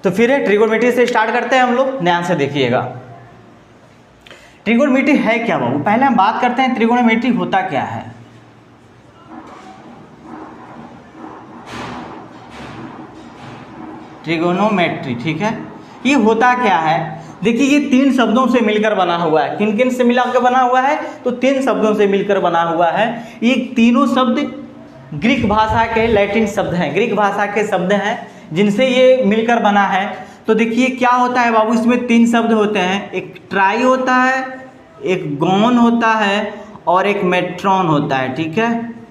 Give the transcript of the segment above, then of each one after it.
तो फिर ट्रिगोनोमेट्री से स्टार्ट करते हैं हम लोग, ध्यान से देखिएगा। ट्रिगोनोमेट्री है क्या बाबू? पहले हम बात करते हैं ट्रिगोनोमेट्री होता क्या है। ट्रिगोनोमेट्री, ठीक है, ये होता क्या है? देखिए ये 3 शब्दों से मिलकर बना हुआ है। किन किन से मिलकर बना हुआ है? तो 3 शब्दों से मिलकर बना हुआ है। ये तीनों शब्द ग्रीक भाषा के लैटिन शब्द हैं, ग्रीक भाषा के शब्द हैं जिनसे ये मिलकर बना है। तो देखिए क्या होता है बाबू, इसमें 3 शब्द होते हैं, एक ट्राई होता है, एक गॉन होता है और एक मेट्रॉन होता है, ठीक है।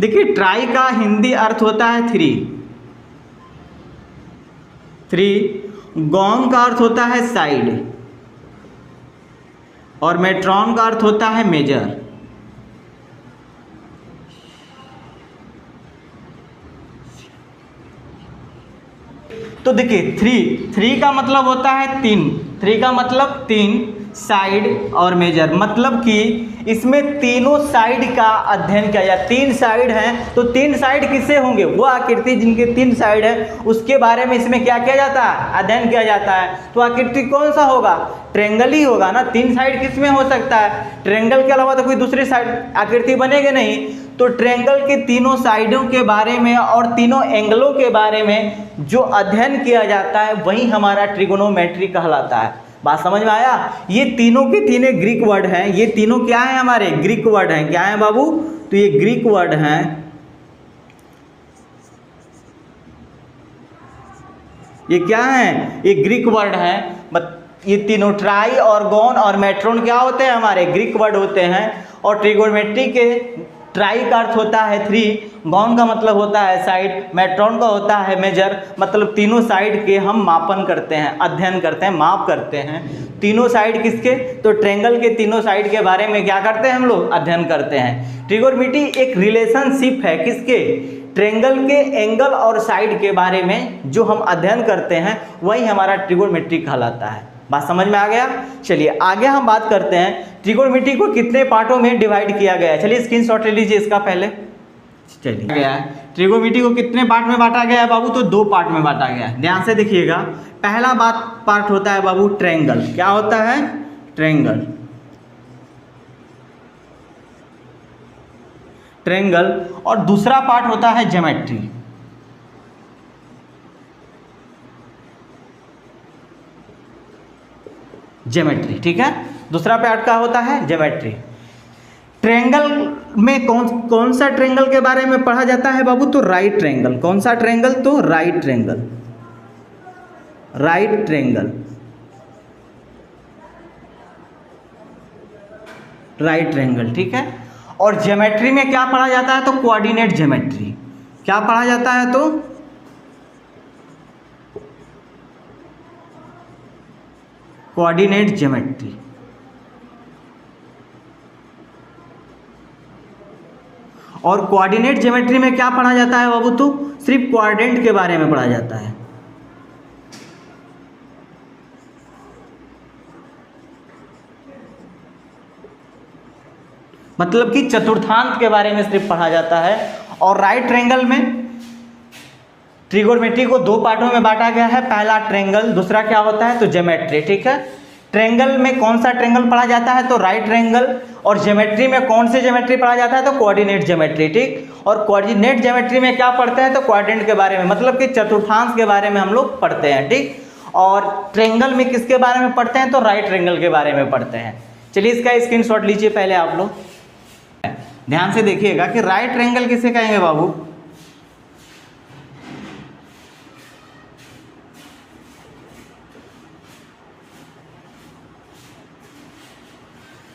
देखिए ट्राई का हिंदी अर्थ होता है 3, गॉन का अर्थ होता है साइड और मेट्रॉन का अर्थ होता है मेजर। तो देखिए 3 का मतलब होता है 3 का मतलब 3, साइड और मेजर, मतलब कि इसमें तीनों साइड का अध्ययन किया जाए। 3 साइड हैं तो 3 साइड किससे होंगे? वो आकृति जिनके 3 साइड है उसके बारे में इसमें क्या किया जाता है? अध्ययन किया जाता है। तो आकृति कौन सा होगा? ट्रायंगल ही होगा ना। 3 साइड किस में हो सकता है? ट्रायंगल के अलावा तो कोई दूसरी साइड आकृति बनेगी नहीं। तो ट्रायंगल के तीनों साइडों के बारे में और तीनों एंगलों के बारे में जो अध्ययन किया जाता है वही हमारा ट्रिगोनोमेट्री कहलाता है। बात समझ में आया? ये तीनों के तीनों ग्रीक वर्ड हैं। ये तीनों क्या हैं? हमारे ग्रीक वर्ड हैं। क्या हैं बाबू? तो ये ग्रीक वर्ड हैं। ये क्या हैं? ये ग्रीक वर्ड हैं। ये तीनों ट्राई और गॉन और मेट्रॉन क्या होते हैं? हमारे ग्रीक वर्ड होते हैं। और ट्रिगोनोमेट्री के ट्राई का अर्थ होता है 3, गॉन का मतलब होता है साइड, मेट्रॉन का होता है मेजर, मतलब तीनों साइड के हम मापन करते हैं, अध्ययन करते हैं, माप करते हैं। तीनों साइड किसके? तो ट्रायंगल के तीनों साइड के बारे में क्या करते हैं हम लोग? अध्ययन करते हैं। ट्रिगोनोमेट्री एक रिलेशनशिप है किसके? ट्रायंगल के एंगल और साइड के बारे में जो हम अध्ययन करते हैं वही हमारा ट्रिगोनोमेट्री कहलाता है। बात समझ में आ गया? चलिए आगे हम बात करते हैं ट्रिगोनोमेट्री को कितने पार्टों में डिवाइड किया गया है। चलिए स्क्रीनशॉट ले लीजिए इसका पहले। चलिए गया है ट्रिगोनोमेट्री को कितने पार्ट में बांटा गया है बाबू? तो 2 पार्ट में बांटा गया है। ध्यान से देखिएगा। पहला पार्ट होता है बाबू ट्रायंगल। क्या होता है? ट्रायंगल। ट्रायंगल। और दूसरा पार्ट होता है ज्योमेट्री। ज्योमेट्री, ठीक है। दूसरा पार्ट का होता है ज्योमेट्री। ट्रायंगल में कौन सा ट्रायंगल के बारे में पढ़ा जाता है बाबू? तो राइट ट्रायंगल। कौन सा ट्रायंगल? तो right triangle. Right triangle. Right triangle, ठीक है। और ज्योमेट्री में क्या पढ़ा जाता है? तो कोऑर्डिनेट ज्योमेट्री। क्या पढ़ा जाता है? तो कोऑर्डिनेट ज्योमेट्री। और कोऑर्डिनेट ज्योमेट्री में क्या पढ़ा जाता है बाबू? तो सिर्फ कोऑर्डिनेट के बारे में पढ़ा जाता है। मतलब कि चतुर्थांश के बारे में सिर्फ पढ़ा जाता है। और राइट ट्रायंगल में ट्रिगोनोमेट्री को 2 पार्टों में बांटा गया है। पहला ट्रायंगल, दूसरा क्या होता है? तो ज्योमेट्री, ठीक है। ट्रायंगल में कौन सा ट्रायंगल पढ़ा जाता है? तो राइट ट्रायंगल। और ज्योमेट्री में कौन सी ज्योमेट्री पढ़ा जाता है? तो कोऑर्डिनेट ज्योमेट्री, ठीक। और कोऑर्डिनेट ज्योमेट्री में क्या पढ़ते हैं? तो कोऑर्डिनेट के बारे में, मतलब कि चतुर्थांश के बारे में हम लोग पढ़ते हैं, ठीक। और ट्रायंगल में किसके बारे में पढ़ते हैं? तो राइट ट्रायंगल के बारे में पढ़ते हैं। चलिए इसका स्क्रीनशॉट लीजिए पहले आप लोग। ध्यान से देखिएगा कि राइट ट्रायंगल किसे कहेंगे बाबू?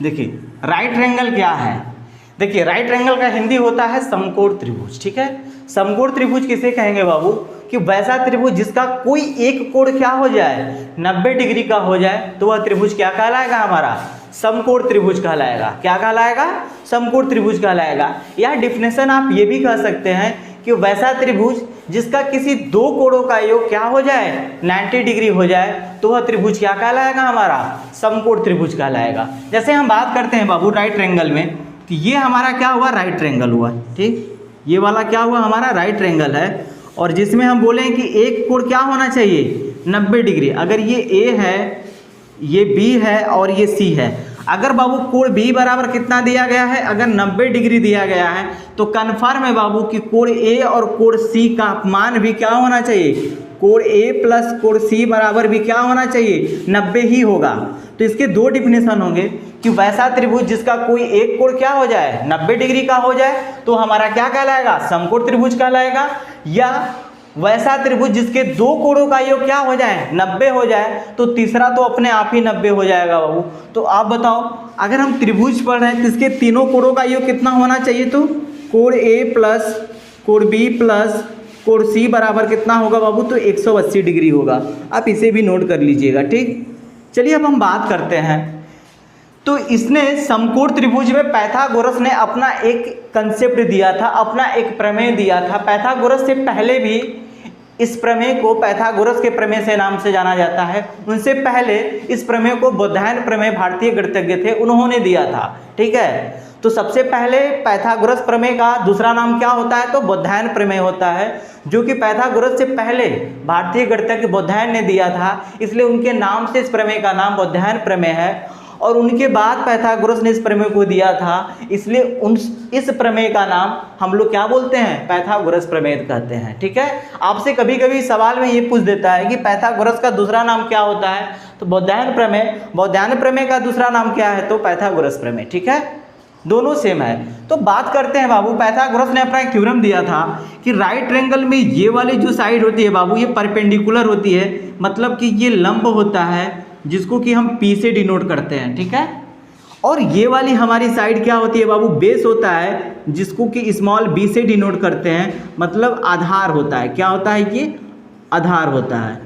देखिए राइट ट्रायंगल क्या है? देखिए राइट ट्रायंगल का हिंदी होता है समकोण त्रिभुज, ठीक है। समकोण त्रिभुज किसे कहेंगे बाबू? कि वैसा त्रिभुज जिसका कोई एक कोण क्या हो जाए? 90 डिग्री का हो जाए तो वह त्रिभुज क्या कहलाएगा? हमारा समकोण त्रिभुज कहलाएगा। क्या कहलाएगा? समकोण त्रिभुज कहलाएगा। या डेफिनेशन आप ये भी कह सकते हैं कि वैसा त्रिभुज जिसका किसी 2 कोणों का योग क्या हो जाए? 90 डिग्री हो जाए तो वह त्रिभुज क्या कहलाएगा? हमारा समकोण त्रिभुज कहलाएगा। जैसे हम बात करते हैं बाबू राइट ट्रायंगल में, कि ये हमारा क्या हुआ, राइट ट्रायंगल हुआ। ठीक, ये वाला क्या हुआ, हमारा राइट ट्रायंगल है, और जिसमें हम बोलें कि एक कोण क्या होना चाहिए, 90 डिग्री। अगर ये ए है, ये बी है और ये सी है, अगर बाबू कोण बी बराबर कितना दिया गया है, अगर 90 डिग्री दिया गया है, तो कन्फर्म है बाबू कि कोण ए और कोण सी का मान भी क्या होना चाहिए, कोण ए प्लस कोण सी बराबर भी क्या होना चाहिए, 90 ही होगा। तो इसके दो डिफिनेशन होंगे कि वैसा त्रिभुज जिसका कोई एक कोण क्या हो जाए, 90 डिग्री का हो जाए, तो हमारा क्या कहलाएगा, समकोण त्रिभुज कहलाएगा, या वैसा त्रिभुज जिसके दो कोणों का योग क्या हो जाए, 90 हो जाए, तो तीसरा तो अपने आप ही 90 हो जाएगा बाबू। तो आप बताओ, अगर हम त्रिभुज पढ़ रहे हैं तो इसके तीनों कोणों का योग कितना होना चाहिए, तो कोण ए प्लस कोण बी प्लस कोण सी बराबर कितना होगा बाबू, तो 180 डिग्री होगा। आप इसे भी नोट कर लीजिएगा। ठीक, चलिए अब हम बात करते हैं। तो इसने समकोण त्रिभुज में पाइथागोरस ने अपना एक कंसेप्ट दिया था, अपना एक प्रमेय दिया था। पाइथागोरस से पहले भी इस प्रमेय को पाइथागोरस के प्रमेय से नाम से जाना जाता है। उनसे पहले इस प्रमेय को बोधायन प्रमेय, भारतीय गणितज्ञ थे, उन्होंने दिया था। ठीक है, तो सबसे पहले पाइथागोरस प्रमेय का दूसरा नाम क्या होता है, तो बोधायन प्रमेय होता है, जो कि पाइथागोरस से पहले भारतीय गणितज्ञ बोधायन ने दिया था, इसलिए उनके नाम से इस प्रमेय का नाम बोधायन प्रमेय है। और उनके बाद पाइथागोरस ने इस प्रमेय को दिया था, इसलिए इस प्रमेय का नाम हम लोग क्या बोलते हैं, पाइथागोरस प्रमेय कहते हैं। ठीक है, आपसे कभी कभी सवाल में ये पूछ देता है कि पाइथागोरस का दूसरा नाम क्या होता है, तो बोधायन प्रमेय। बोधायन प्रमेय का दूसरा नाम क्या है, तो पाइथागोरस प्रमेय। ठीक है, दोनों सेम है। तो बात करते हैं बाबू, पाइथागोरस ने अपना एक थ्योरम दिया था कि राइट ट्रायंगल में ये वाली जो साइड होती है बाबू, ये परपेंडिकुलर होती है, मतलब कि ये लंब होता है, जिसको कि हम P से डिनोट करते हैं। ठीक है, और ये वाली हमारी साइड क्या होती है बाबू, बेस होता है, जिसको कि स्मॉल b से डिनोट करते हैं, मतलब आधार होता है। क्या होता है, ये आधार होता है।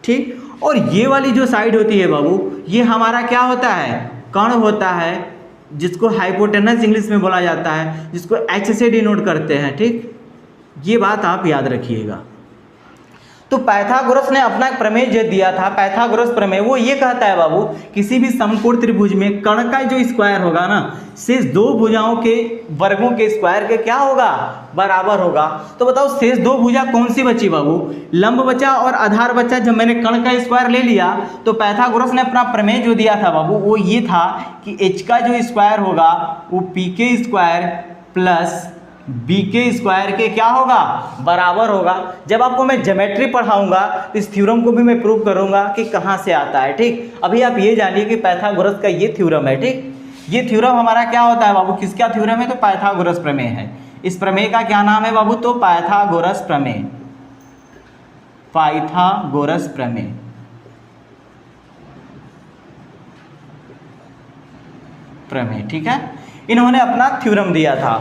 ठीक, और ये वाली जो साइड होती है बाबू, ये हमारा क्या होता है, कर्ण होता है, जिसको हाइपोटेनस इंग्लिश में बोला जाता है, जिसको H से डिनोट करते हैं। ठीक, ये बात आप याद रखिएगा। तो पाइथागोरस ने अपना एक प्रमेय जो दिया था, पाइथागोरस प्रमेय, वो ये कहता है बाबू, किसी भी समकोण त्रिभुज में कर्ण का जो स्क्वायर होगा ना, शेष दो भुजाओं के वर्गों के स्क्वायर के क्या होगा, बराबर होगा। तो बताओ शेष दो भुजा कौन सी बची बाबू, लंब बचा और आधार बचा। जब मैंने कर्ण का स्क्वायर ले लिया, तो पाइथागोरस ने अपना प्रमेय जो दिया था बाबू, वो ये था कि h का जो स्क्वायर होगा वो p के स्क्वायर प्लस बी के स्क्वायर के क्या होगा, बराबर होगा। जब आपको मैं ज्योमेट्री पढ़ाऊंगा तो इस थ्योरम को भी मैं प्रूव करूंगा कि कहाँ से आता है। ठीक, अभी आप ये जानिए कि पाइथागोरस का ये थ्योरम है। ठीक, ये थ्योरम हमारा क्या होता है बाबू, किसका थ्योरम है, तो पाइथागोरस प्रमेय है। इस प्रमेय का क्या नाम है बाबू, तो पाइथागोरस प्रमेय, पाइथागोरस प्रमेय। प्रमेय, ठीक है, इन्होंने अपना थ्योरम दिया था।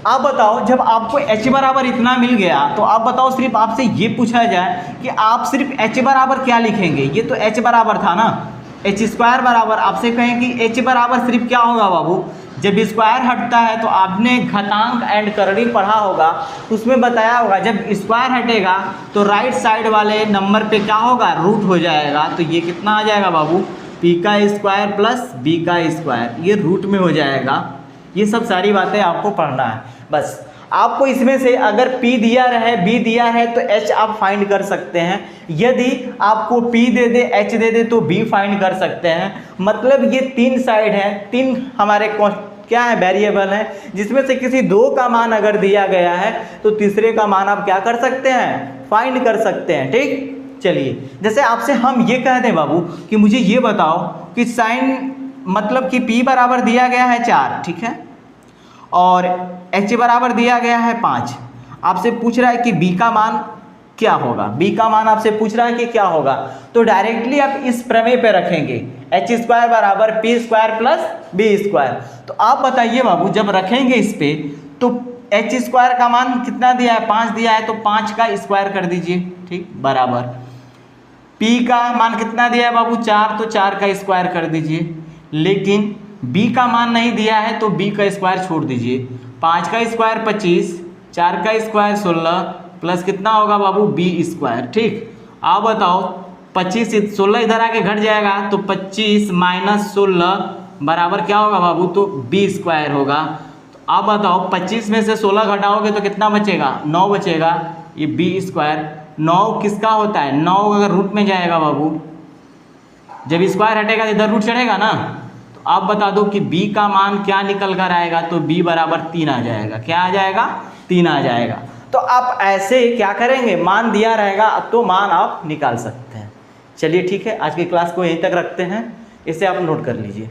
आप बताओ, जब आपको h बराबर इतना मिल गया, तो आप बताओ, सिर्फ आपसे ये पूछा जाए कि आप सिर्फ h बराबर क्या लिखेंगे। ये तो h बराबर था ना, h स्क्वायर बराबर, आपसे कहें कि h बराबर सिर्फ क्या होगा बाबू, जब स्क्वायर हटता है, तो आपने घातांक एंड करणी पढ़ा होगा, उसमें बताया होगा, जब स्क्वायर हटेगा तो राइट साइड वाले नंबर पे क्या होगा, रूट हो जाएगा। तो ये कितना आ जाएगा बाबू, p का स्क्वायर प्लस b का स्क्वायर, ये रूट में हो जाएगा। ये सब सारी बातें आपको पढ़ना है। बस आपको इसमें से अगर P दिया रहे, B दिया है, तो H आप फाइंड कर सकते हैं। यदि आपको P दे दे, H दे दे, तो B फाइंड कर सकते हैं। मतलब ये तीन साइड हैं, तीन हमारे क्या है, वेरिएबल हैं, जिसमें से किसी दो का मान अगर दिया गया है, तो तीसरे का मान आप क्या कर सकते हैं, फाइंड कर सकते हैं। ठीक, चलिए, जैसे आपसे हम ये कह दें बाबू कि मुझे ये बताओ कि साइन, मतलब कि P बराबर दिया गया है 4, ठीक है, और h बराबर दिया गया है 5। आपसे पूछ रहा है कि b का मान क्या होगा, b का मान आपसे पूछ रहा है कि क्या होगा। तो डायरेक्टली आप इस प्रमेय पे रखेंगे, h स्क्वायर बराबर p square plus b square. तो आप बताइए बाबू, जब रखेंगे इस पे, तो h स्क्वायर का मान कितना दिया है, 5 दिया है, तो 5 का स्क्वायर कर दीजिए। ठीक, बराबर p का मान कितना दिया है बाबू, 4, तो 4 का स्क्वायर कर दीजिए। लेकिन b का मान नहीं दिया है, तो b का स्क्वायर छोड़ दीजिए। 5 का स्क्वायर 25, 4 का स्क्वायर 16, प्लस कितना होगा बाबू, b स्क्वायर। ठीक, आप बताओ, 25 16 इधर आके घट जाएगा, तो 25 माइनस 16 बराबर क्या होगा बाबू, तो बी स्क्वायर होगा। तो आप बताओ 25 में से 16 घटाओगे तो कितना बचेगा, 9 बचेगा। ये बी स्क्वायर 9 किसका होता है, 9 अगर रूट में जाएगा बाबू, जब स्क्वायर हटेगा तो इधर रूट चढ़ेगा ना। तो आप बता दो कि b का मान क्या निकल कर आएगा, तो b बराबर 3 आ जाएगा। क्या आ जाएगा, 3 आ जाएगा। तो आप ऐसे क्या करेंगे, मान दिया रहेगा तो मान आप निकाल सकते हैं। चलिए ठीक है, आज की क्लास को यहीं तक रखते हैं, इसे आप नोट कर लीजिए।